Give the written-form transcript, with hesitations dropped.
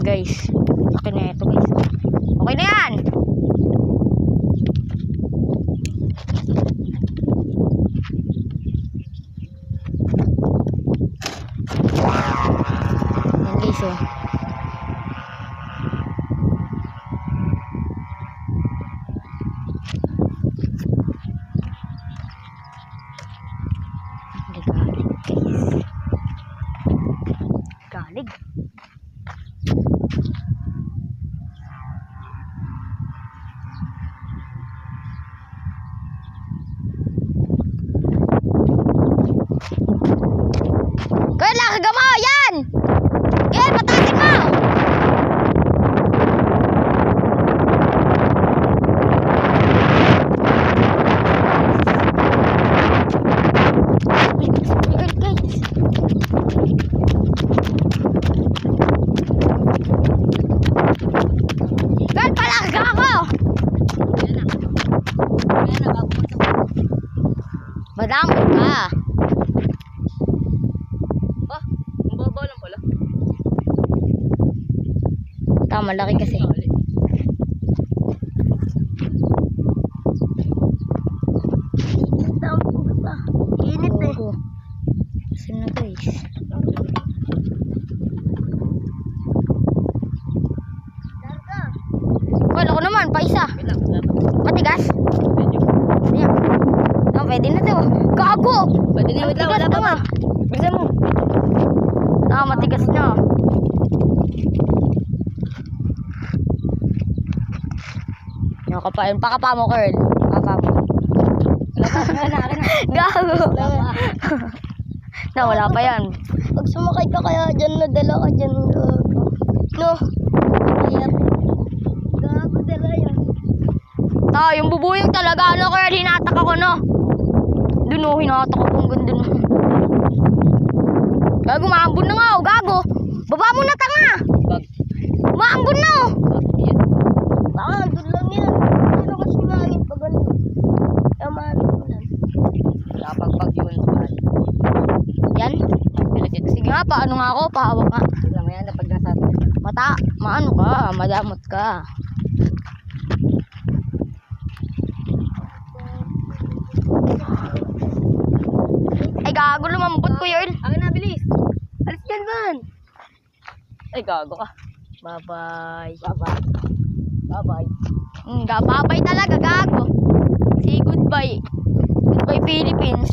guys. Okay na ito guys. Okay na yan. Yan guys oh. Galig. Kaya lakaga mo! Yan! Yan! Patasin mo! Madamot ka. Ah, ang baba lang pala. Tama, malaki kasi. Init eh. Saan na guys? Wala ko naman, pa isa. Matigas? Ayan. Oh, pwede na to. Gago! Pwede na, wait lang, wala pa ba? Bilisan mo. Matigas na. Nakapain. Pakapa mo, Carl. Pakapa mo. Wala na. Gago! Na, wala pa yan. Pag sumakay ka kaya dyan, nadala ka dyan. No. Kaya, gago dala yan. Yung bubuyog talaga, ano, Carl, hinatak ako, no? Doon, oh, hinatak ako kung ganda na. Gago, maambun na nga, oh, gago. Baba mo na, tanga. Maambun na, oh. Baka, doon lang yan. Pero kasi mahangin pag ano. Kaya mahangin mo lang. Napagpag yun. Yan? Sige nga, paano nga ako? Pahawak nga. Lang yan, napag nasabi. Maano ka? Madamot ka. Ay, gago, lumambot ko yun. Ang nabilis. Alis dyan, man. Ay, gago ka. Bye-bye. Bye-bye. Bye-bye. Bye-bye talaga, gago. Say goodbye. Goodbye, Philippines.